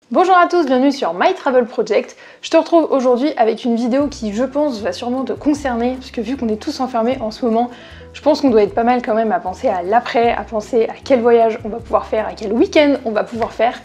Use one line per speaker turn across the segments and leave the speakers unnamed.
Bonjour à tous, bienvenue sur My Travel Project. Je te retrouve aujourd'hui avec une vidéo qui, je pense, va sûrement te concerner, puisque vu qu'on est tous enfermés en ce moment, je pense qu'on doit être pas mal quand même à penser à l'après, à penser à quel voyage on va pouvoir faire, à quel week-end on va pouvoir faire.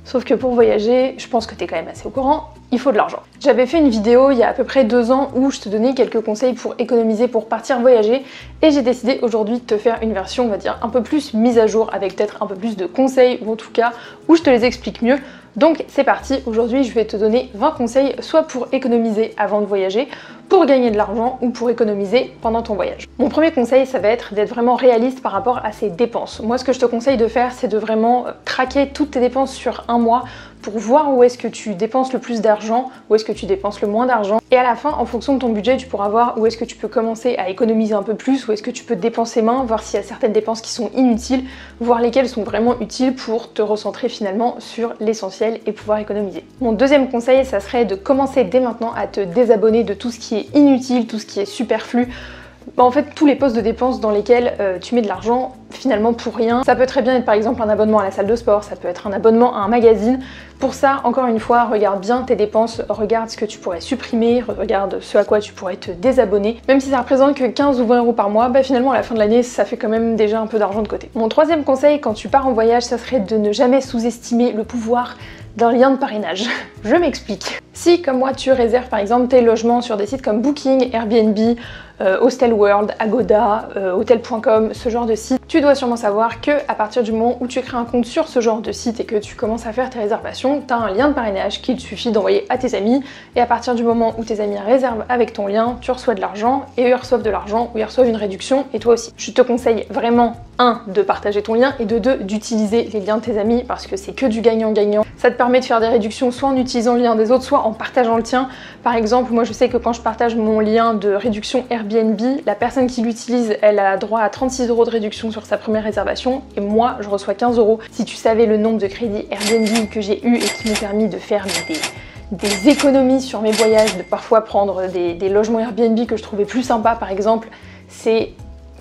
Sauf que pour voyager, je pense que t'es quand même assez au courant, il faut de l'argent. J'avais fait une vidéo il y a à peu près 2 ans où je te donnais quelques conseils pour économiser, pour partir voyager, et j'ai décidé aujourd'hui de te faire une version, on va dire, un peu plus mise à jour, avec peut-être un peu plus de conseils, ou en tout cas, où je te les explique mieux. Donc c'est parti, aujourd'hui je vais te donner 20 conseils, soit pour économiser avant de voyager, pour gagner de l'argent ou pour économiser pendant ton voyage. Mon premier conseil, ça va être d'être vraiment réaliste par rapport à ses dépenses. Moi, ce que je te conseille de faire, c'est de vraiment traquer toutes tes dépenses sur un mois pour voir où est-ce que tu dépenses le plus d'argent, où est-ce que tu dépenses le moins d'argent. Et à la fin, en fonction de ton budget, tu pourras voir où est-ce que tu peux commencer à économiser un peu plus, où est-ce que tu peux dépenser moins, voir s'il y a certaines dépenses qui sont inutiles, voir lesquelles sont vraiment utiles pour te recentrer finalement sur l'essentiel et pouvoir économiser. Mon deuxième conseil, ça serait de commencer dès maintenant à te désabonner de tout ce qui est inutile, tout ce qui est superflu. En fait, tous les postes de dépenses dans lesquels tu mets de l'argent finalement pour rien. Ça peut très bien être par exemple un abonnement à la salle de sport, ça peut être un abonnement à un magazine. Pour ça, encore une fois, regarde bien tes dépenses, regarde ce que tu pourrais supprimer, regarde ce à quoi tu pourrais te désabonner. Même si ça représente que 15 ou 20 euros par mois, bah finalement à la fin de l'année, ça fait quand même déjà un peu d'argent de côté. Mon troisième conseil quand tu pars en voyage, ça serait de ne jamais sous-estimer le pouvoir d'un lien de parrainage. Je m'explique. Si, comme moi, tu réserves par exemple tes logements sur des sites comme Booking, Airbnb, Hostelworld, Agoda, Hotel.com, ce genre de site, tu dois sûrement savoir que à partir du moment où tu crées un compte sur ce genre de site et que tu commences à faire tes réservations, tu as un lien de parrainage qu'il suffit d'envoyer à tes amis, et à partir du moment où tes amis réservent avec ton lien, tu reçois de l'argent, et eux ils reçoivent de l'argent, ou ils reçoivent une réduction, et toi aussi. Je te conseille vraiment, 1, de partager ton lien, et de 2, d'utiliser les liens de tes amis, parce que c'est que du gagnant-gagnant. Ça te permet de faire des réductions soit en utilisant le lien des autres, soit en partageant le tien. Par exemple, moi je sais que quand je partage mon lien de réduction Airbnb, la personne qui l'utilise, elle a droit à 36 € de réduction sur sa première réservation, et moi je reçois 15 €. Si tu savais le nombre de crédits Airbnb que j'ai eu et qui m'ont permis de faire des économies sur mes voyages, de parfois prendre des logements Airbnb que je trouvais plus sympas par exemple, c'est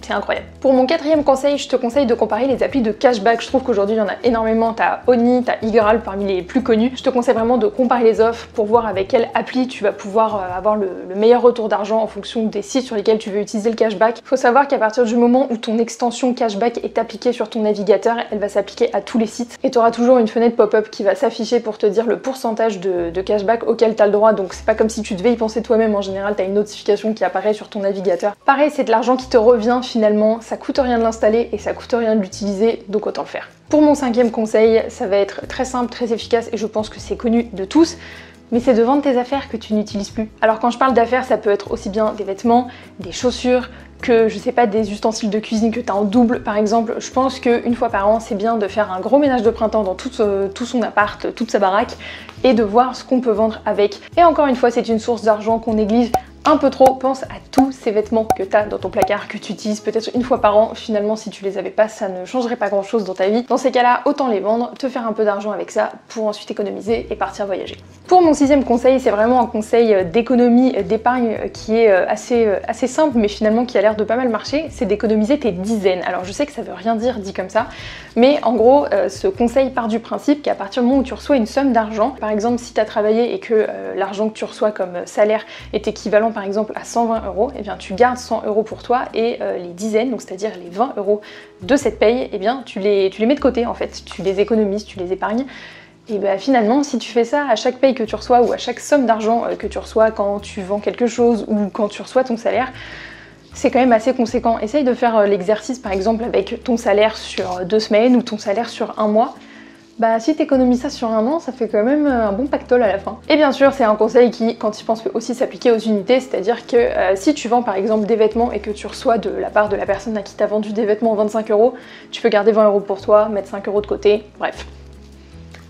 incroyable. Pour mon quatrième conseil, je te conseille de comparer les applis de cashback. Je trouve qu'aujourd'hui il y en a énormément, t'as Oni, t'as Igral parmi les plus connus. Je te conseille vraiment de comparer les offres pour voir avec quelle appli tu vas pouvoir avoir le meilleur retour d'argent en fonction des sites sur lesquels tu veux utiliser le cashback. Il faut savoir qu'à partir du moment où ton extension cashback est appliquée sur ton navigateur, elle va s'appliquer à tous les sites et tu auras toujours une fenêtre pop-up qui va s'afficher pour te dire le pourcentage de cashback auquel tu as le droit. Donc c'est pas comme si tu devais y penser toi-même, en général tu as une notification qui apparaît sur ton navigateur. Pareil, c'est de l'argent qui te revient finalement, ça coûte rien de l'installer et ça coûte rien de l'utiliser, donc autant le faire. Pour mon cinquième conseil, ça va être très simple, très efficace et je pense que c'est connu de tous, mais c'est de vendre tes affaires que tu n'utilises plus. Alors quand je parle d'affaires, ça peut être aussi bien des vêtements, des chaussures, que je sais pas, des ustensiles de cuisine que tu as en double par exemple. Je pense qu'une fois par an, c'est bien de faire un gros ménage de printemps dans tout son appart, toute sa baraque, et de voir ce qu'on peut vendre avec. Et encore une fois, c'est une source d'argent qu'on néglige un peu trop. Pense à tous ces vêtements que tu as dans ton placard, que tu utilises peut-être une fois par an. Finalement, si tu les avais pas, ça ne changerait pas grand chose dans ta vie. Dans ces cas-là, autant les vendre, te faire un peu d'argent avec ça pour ensuite économiser et partir voyager. Pour mon sixième conseil, c'est vraiment un conseil d'économie, d'épargne qui est assez simple, mais finalement qui a l'air de pas mal marcher, c'est d'économiser tes dizaines. Alors je sais que ça veut rien dire dit comme ça, mais en gros, ce conseil part du principe qu'à partir du moment où tu reçois une somme d'argent, par exemple si tu as travaillé et que l'argent que tu reçois comme salaire est équivalent par exemple à 120 €, et bien tu gardes 100 € pour toi et les dizaines, donc c'est-à-dire les 20 € de cette paye, et bien tu les mets de côté en fait, tu les économises, tu les épargnes. Et bah finalement, si tu fais ça à chaque paye que tu reçois ou à chaque somme d'argent que tu reçois quand tu vends quelque chose ou quand tu reçois ton salaire, c'est quand même assez conséquent. Essaye de faire l'exercice par exemple avec ton salaire sur 2 semaines ou ton salaire sur 1 mois. Bah si t'économises ça sur 1 an, ça fait quand même un bon pactole à la fin. Et bien sûr, c'est un conseil qui, quand tu penses, peut aussi s'appliquer aux unités, c'est-à-dire que si tu vends par exemple des vêtements et que tu reçois de la part de la personne à qui t'as vendu des vêtements 25 €, tu peux garder 20 € pour toi, mettre 5 € de côté, bref.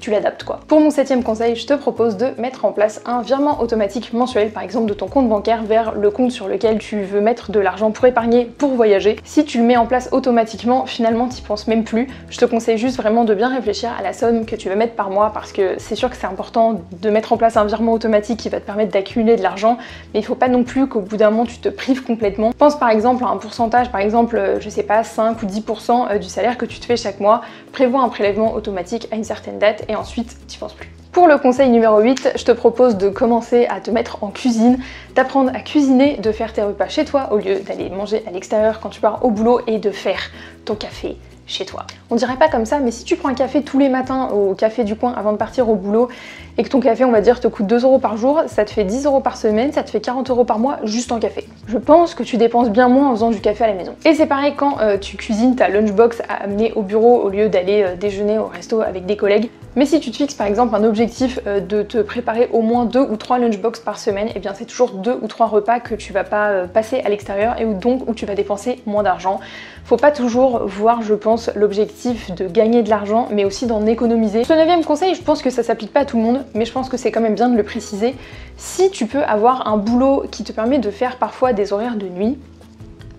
Tu l'adaptes quoi. Pour mon septième conseil, je te propose de mettre en place un virement automatique mensuel, par exemple de ton compte bancaire vers le compte sur lequel tu veux mettre de l'argent pour épargner, pour voyager. Si tu le mets en place automatiquement, finalement t'y penses même plus. Je te conseille juste vraiment de bien réfléchir à la somme que tu veux mettre par mois, parce que c'est sûr que c'est important de mettre en place un virement automatique qui va te permettre d'accumuler de l'argent, mais il faut pas non plus qu'au bout d'un moment tu te prives complètement. Pense par exemple à un pourcentage, par exemple je sais pas, 5 ou 10% du salaire que tu te fais chaque mois. Prévois un prélèvement automatique à une certaine date et ensuite t'y penses plus. Pour le conseil numéro 8, je te propose de commencer à te mettre en cuisine, d'apprendre à cuisiner, de faire tes repas chez toi au lieu d'aller manger à l'extérieur quand tu pars au boulot et de faire ton café chez toi. On dirait pas comme ça, mais si tu prends un café tous les matins au café du coin avant de partir au boulot et que ton café, on va dire, te coûte 2 € par jour, ça te fait 10 € par semaine, ça te fait 40 € par mois juste en café. Je pense que tu dépenses bien moins en faisant du café à la maison. Et c'est pareil quand tu cuisines ta lunchbox à amener au bureau au lieu d'aller déjeuner au resto avec des collègues. Mais si tu te fixes par exemple un objectif de te préparer au moins 2 ou 3 lunchbox par semaine, et bien c'est toujours 2 ou 3 repas que tu vas pas passer à l'extérieur et où tu vas dépenser moins d'argent. Faut pas toujours voir, je pense, l'objectif de gagner de l'argent, mais aussi d'en économiser. Ce 9e conseil, je pense que ça s'applique pas à tout le monde, mais je pense que c'est quand même bien de le préciser. Si tu peux avoir un boulot qui te permet de faire parfois des horaires de nuit,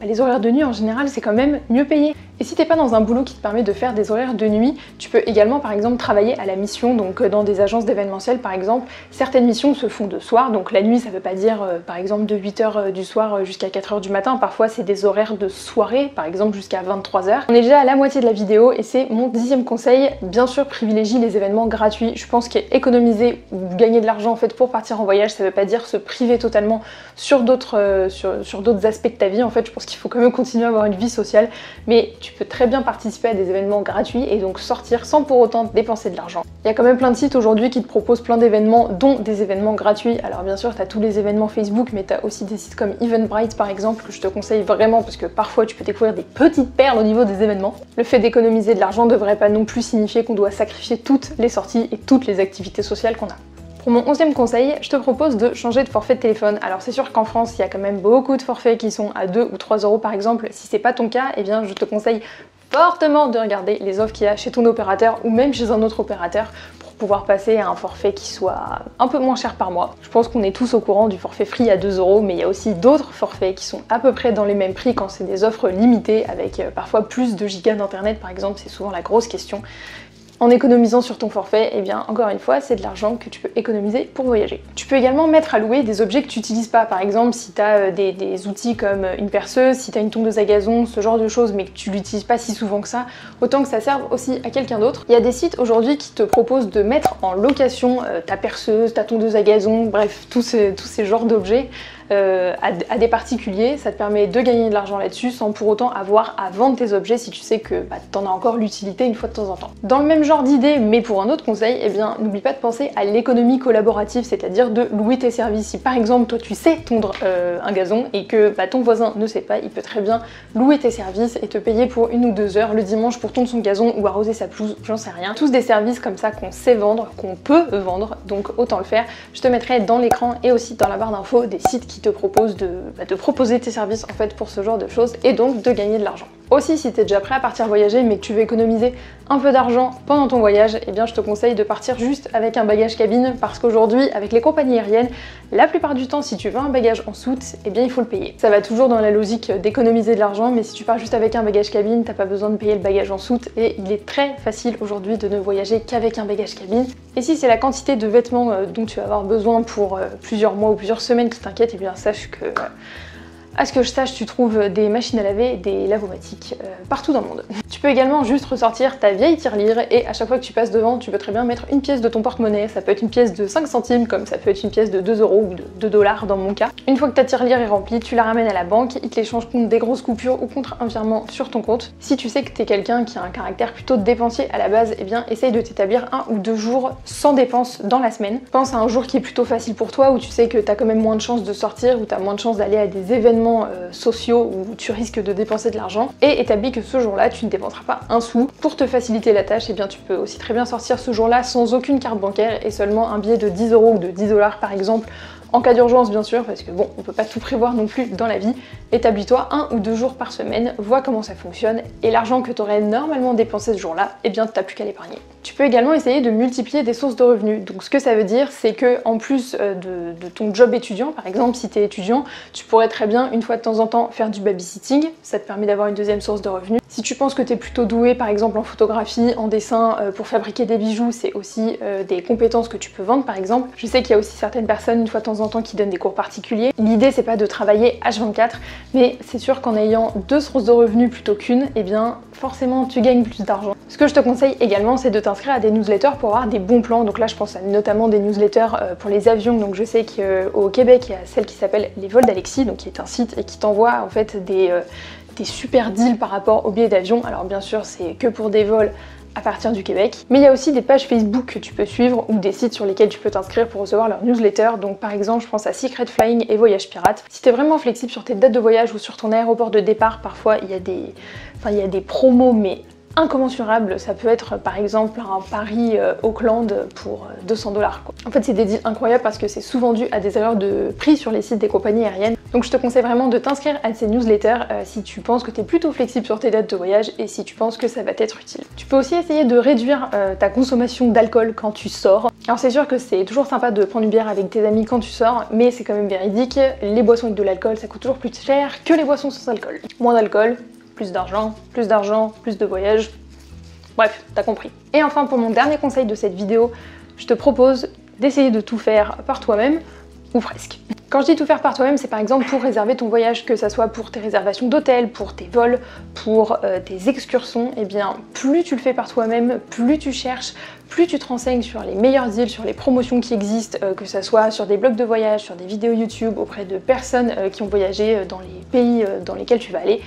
les horaires de nuit en général c'est quand même mieux payé. Et si t'es pas dans un boulot qui te permet de faire des horaires de nuit, tu peux également par exemple travailler à la mission, donc dans des agences d'événementiel par exemple. Certaines missions se font de soir, donc la nuit ça veut pas dire par exemple de 8 h du soir jusqu'à 4 h du matin, parfois c'est des horaires de soirée, par exemple jusqu'à 23 h. On est déjà à la moitié de la vidéo et c'est mon 10e conseil. Bien sûr, privilégie les événements gratuits. Je pense qu'économiser ou gagner de l'argent en fait pour partir en voyage, ça veut pas dire se priver totalement sur d'autres sur d'autres aspects de ta vie. En fait, je pense qu'il faut quand même continuer à avoir une vie sociale, mais tu peux très bien participer à des événements gratuits et donc sortir sans pour autant dépenser de l'argent. Il y a quand même plein de sites aujourd'hui qui te proposent plein d'événements, dont des événements gratuits. Alors bien sûr, tu as tous les événements Facebook, mais tu as aussi des sites comme Eventbrite par exemple, que je te conseille vraiment parce que parfois tu peux découvrir des petites perles au niveau des événements. Le fait d'économiser de l'argent ne devrait pas non plus signifier qu'on doit sacrifier toutes les sorties et toutes les activités sociales qu'on a. Pour mon 11e conseil, je te propose de changer de forfait de téléphone. Alors c'est sûr qu'en France, il y a quand même beaucoup de forfaits qui sont à 2 ou 3 € par exemple. Si c'est pas ton cas, eh bien je te conseille fortement de regarder les offres qu'il y a chez ton opérateur ou même chez un autre opérateur pour pouvoir passer à un forfait qui soit un peu moins cher par mois. Je pense qu'on est tous au courant du forfait Free à 2 €, mais il y a aussi d'autres forfaits qui sont à peu près dans les mêmes prix quand c'est des offres limitées avec parfois plus de gigas d'internet par exemple, c'est souvent la grosse question. En économisant sur ton forfait, eh bien encore une fois, c'est de l'argent que tu peux économiser pour voyager. Tu peux également mettre à louer des objets que tu n'utilises pas. Par exemple, si tu as des outils comme une perceuse, si tu as une tondeuse à gazon, ce genre de choses, mais que tu l'utilises pas si souvent que ça, autant que ça serve aussi à quelqu'un d'autre. Il y a des sites aujourd'hui qui te proposent de mettre en location ta perceuse, ta tondeuse à gazon, bref, tous ces genres d'objets à des particuliers. Ça te permet de gagner de l'argent là-dessus sans pour autant avoir à vendre tes objets si tu sais que tu en as encore l'utilité une fois de temps en temps. Dans le même genre d'idée, mais pour un autre conseil, eh bien n'oublie pas de penser à l'économie collaborative, c'est-à-dire de louer tes services. Si par exemple toi tu sais tondre un gazon et que ton voisin ne sait pas, il peut très bien louer tes services et te payer pour 1 ou 2 heures le dimanche pour tondre son gazon ou arroser sa pelouse, j'en sais rien. Tous des services comme ça qu'on sait vendre, qu'on peut vendre, donc autant le faire. Je te mettrai dans l'écran et aussi dans la barre d'infos des sites qui te proposent de proposer tes services en fait pour ce genre de choses et donc de gagner de l'argent. Aussi, si tu es déjà prêt à partir voyager mais que tu veux économiser un peu d'argent pendant ton voyage, eh bien je te conseille de partir juste avec un bagage cabine parce qu'aujourd'hui, avec les compagnies aériennes, la plupart du temps, si tu veux un bagage en soute, eh bien il faut le payer. Ça va toujours dans la logique d'économiser de l'argent, mais si tu pars juste avec un bagage cabine, t'as pas besoin de payer le bagage en soute et il est très facile aujourd'hui de ne voyager qu'avec un bagage cabine. Et si c'est la quantité de vêtements dont tu vas avoir besoin pour plusieurs mois ou plusieurs semaines qui t'inquiète, eh bien sache que à ce que je sache, tu trouves des machines à laver, des lavomatiques partout dans le monde. Tu peux également juste ressortir ta vieille tirelire et à chaque fois que tu passes devant, tu peux très bien mettre une pièce de ton porte-monnaie. Ça peut être une pièce de 5 centimes comme ça peut être une pièce de 2 € ou de 2 $ dans mon cas. Une fois que ta tirelire est remplie, tu la ramènes à la banque, ils te l'échangent contre des grosses coupures ou contre un virement sur ton compte. Si tu sais que t'es quelqu'un qui a un caractère plutôt dépensier à la base, eh bien essaye de t'établir 1 ou 2 jours sans dépenses dans la semaine. Pense à un jour qui est plutôt facile pour toi où tu sais que t'as quand même moins de chances de sortir, où t'as moins de chances d'aller à des événements sociaux où tu risques de dépenser de l'argent et établis que ce jour-là tu ne dépenseras pas un sou. Pour te faciliter la tâche, eh bien tu peux aussi très bien sortir ce jour-là sans aucune carte bancaire et seulement un billet de 10 € ou de 10 $ par exemple. En cas d'urgence bien sûr, parce que bon, on peut pas tout prévoir non plus dans la vie. Établis-toi 1 ou 2 jours par semaine, vois comment ça fonctionne, et l'argent que tu aurais normalement dépensé ce jour-là, eh bien t'as plus qu'à l'épargner. Tu peux également essayer de multiplier des sources de revenus. Donc ce que ça veut dire, c'est que en plus de ton job étudiant, par exemple si tu es étudiant, tu pourrais très bien une fois de temps en temps faire du babysitting, ça te permet d'avoir une deuxième source de revenus. Si tu penses que tu es plutôt doué par exemple en photographie, en dessin, pour fabriquer des bijoux, c'est aussi des compétences que tu peux vendre par exemple. Je sais qu'il y a aussi certaines personnes une fois de temps en en temps qui donnent des cours particuliers. L'idée c'est pas de travailler H24, mais c'est sûr qu'en ayant 2 sources de revenus plutôt qu'une, eh bien forcément tu gagnes plus d'argent. Ce que je te conseille également, c'est de t'inscrire à des newsletters pour avoir des bons plans. Donc là je pense à notamment des newsletters pour les avions. Donc je sais qu'au Québec il y a celle qui s'appelle Les Vols d'Alexis, donc qui est un site et qui t'envoie en fait des super deals par rapport aux billets d'avion. Alors bien sûr c'est que pour des vols à partir du Québec, mais il y a aussi des pages Facebook que tu peux suivre ou des sites sur lesquels tu peux t'inscrire pour recevoir leur newsletter. Donc par exemple je pense à Secret Flying et Voyage Pirate. Si tu es vraiment flexible sur tes dates de voyage ou sur ton aéroport de départ, parfois il y a des promos mais incommensurables. Ça peut être par exemple un Paris-Auckland pour 200 $. En fait c'est des deals incroyables parce que c'est souvent dû à des erreurs de prix sur les sites des compagnies aériennes. Donc je te conseille vraiment de t'inscrire à ces newsletters si tu penses que tu es plutôt flexible sur tes dates de voyage et si tu penses que ça va t'être utile. Tu peux aussi essayer de réduire ta consommation d'alcool quand tu sors. Alors c'est sûr que c'est toujours sympa de prendre une bière avec tes amis quand tu sors, mais c'est quand même véridique, les boissons avec de l'alcool ça coûte toujours plus cher que les boissons sans alcool. Moins d'alcool, plus d'argent, plus de voyage. Bref, t'as compris. Et enfin pour mon dernier conseil de cette vidéo, je te propose d'essayer de tout faire par toi-même, ou presque. Quand je dis tout faire par toi-même, c'est par exemple pour réserver ton voyage, que ça soit pour tes réservations d'hôtel, pour tes vols, pour tes excursions, et bien plus tu le fais par toi-même, plus tu cherches, plus tu te renseignes sur les meilleures îles, sur les promotions qui existent, que ça soit sur des blogs de voyage, sur des vidéos YouTube, auprès de personnes qui ont voyagé dans les pays dans lesquels tu vas aller,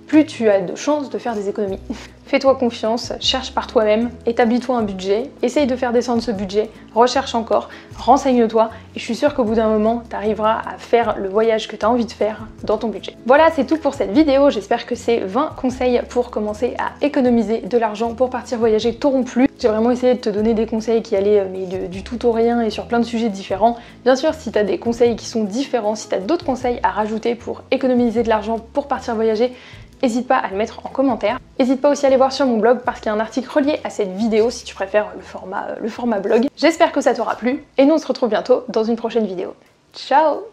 plus tu as de chances de faire des économies. Fais-toi confiance, cherche par toi-même, établis-toi un budget, essaye de faire descendre ce budget, recherche encore, renseigne-toi et je suis sûre qu'au bout d'un moment, tu arriveras à faire le voyage que tu as envie de faire dans ton budget. Voilà, c'est tout pour cette vidéo. J'espère que ces 20 conseils pour commencer à économiser de l'argent pour partir voyager t'auront plu. J'ai vraiment essayé de te donner des conseils qui allaient du tout au rien et sur plein de sujets différents. Bien sûr, si tu as des conseils qui sont différents, si tu as d'autres conseils à rajouter pour économiser de l'argent pour partir voyager, n'hésite pas à le mettre en commentaire. N'hésite pas aussi à aller voir sur mon blog parce qu'il y a un article relié à cette vidéo si tu préfères le format blog. J'espère que ça t'aura plu et nous on se retrouve bientôt dans une prochaine vidéo. Ciao!